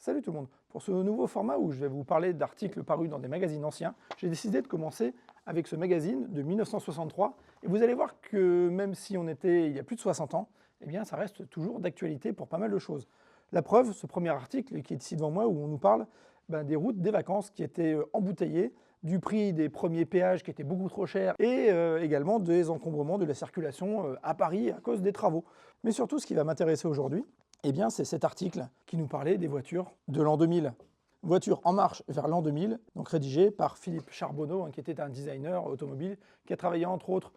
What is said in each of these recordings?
Salut tout le monde. Pour ce nouveau format où je vais vous parler d'articles parus dans des magazines anciens, j'ai décidé de commencer avec ce magazine de 1963. Et vous allez voir que même si on était il y a plus de 60 ans, eh bien ça reste toujours d'actualité pour pas mal de choses. La preuve, ce premier article qui est ici devant moi où on nous parle des routes des vacances qui étaient embouteillées, du prix des premiers péages qui étaient beaucoup trop chers et également des encombrements de la circulation à Paris à cause des travaux. Mais surtout, ce qui va m'intéresser aujourd'hui, eh bien, c'est cet article qui nous parlait des voitures de l'an 2000. Voiture en marche vers l'an 2000, donc rédigé par Philippe Charbonneau, qui était un designer automobile, qui a travaillé entre autres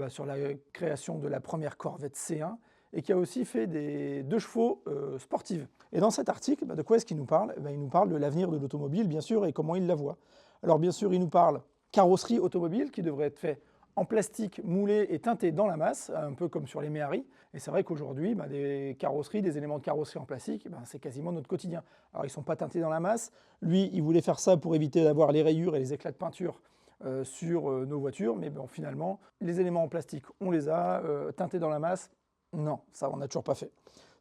sur la création de la première Corvette C1 et qui a aussi fait des 2 chevaux sportives. Et dans cet article, de quoi est-ce qu'il nous parle? Il nous parle de l'avenir de l'automobile, bien sûr, et comment il la voit. Alors bien sûr, il nous parle carrosserie automobile qui devrait être fait en plastique moulé et teinté dans la masse, un peu comme sur les Méhari. Et c'est vrai qu'aujourd'hui, des carrosseries, des éléments de carrosserie en plastique, c'est quasiment notre quotidien. Alors ils ne sont pas teintés dans la masse. Lui, il voulait faire ça pour éviter d'avoir les rayures et les éclats de peinture sur nos voitures. Mais bon, finalement, les éléments en plastique, on les a. Teintés dans la masse, non, ça on n'a toujours pas fait.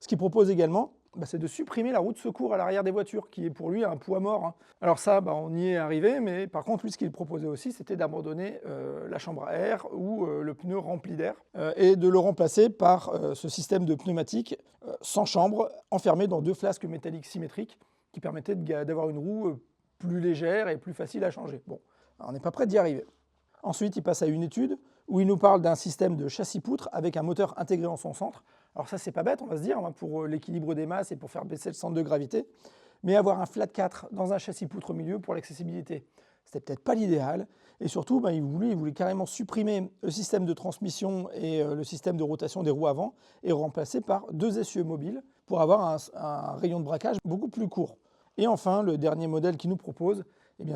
Ce qu'il propose également, c'est de supprimer la roue de secours à l'arrière des voitures, qui est pour lui un poids mort. Alors ça, on y est arrivé, mais par contre, lui, ce qu'il proposait aussi, c'était d'abandonner la chambre à air ou le pneu rempli d'air, et de le remplacer par ce système de pneumatique sans chambre, enfermé dans 2 flasques métalliques symétriques, qui permettaient d'avoir une roue plus légère et plus facile à changer. Bon, on n'est pas prêt d'y arriver. Ensuite, il passe à une étude où il nous parle d'un système de châssis-poutre avec un moteur intégré en son centre. Alors ça, c'est pas bête, on va se dire, pour l'équilibre des masses et pour faire baisser le centre de gravité. Mais avoir un flat 4 dans un châssis-poutre au milieu pour l'accessibilité, c'était peut-être pas l'idéal. Et surtout, il voulait carrément supprimer le système de transmission et le système de rotation des roues avant et remplacer par 2 essieux mobiles pour avoir un rayon de braquage beaucoup plus court. Et enfin, le dernier modèle qu'il nous propose,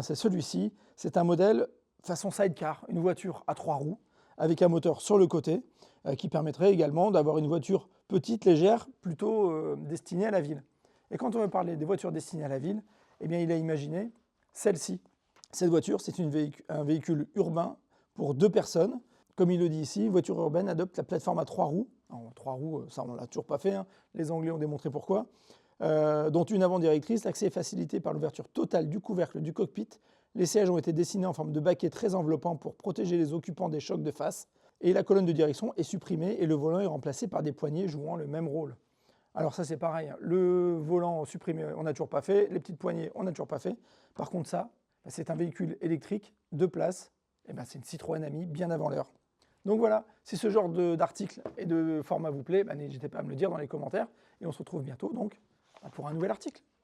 c'est celui-ci. C'est un modèle façon sidecar, une voiture à 3 roues, avec un moteur sur le côté, qui permettrait également d'avoir une voiture petite, légère, plutôt destinée à la ville. Et quand on veut parler des voitures destinées à la ville, il a imaginé celle-ci. Cette voiture, c'est un véhicule urbain pour 2 personnes. Comme il le dit ici, une voiture urbaine adopte la plateforme à 3 roues. Alors, 3 roues, ça on ne l'a toujours pas fait, les Anglais ont démontré pourquoi. Dont une avant directrice, l'accès est facilité par l'ouverture totale du couvercle du cockpit. Les sièges ont été dessinés en forme de baquet très enveloppant pour protéger les occupants des chocs de face. Et la colonne de direction est supprimée et le volant est remplacé par des poignées jouant le même rôle. Alors ça c'est pareil, le volant supprimé, on n'a toujours pas fait, les petites poignées, on n'a toujours pas fait. Par contre ça, c'est un véhicule électrique, 2 places, c'est une Citroën Ami bien avant l'heure. Donc voilà, si ce genre d'article et de format vous plaît, n'hésitez pas à me le dire dans les commentaires et on se retrouve bientôt donc pour un nouvel article.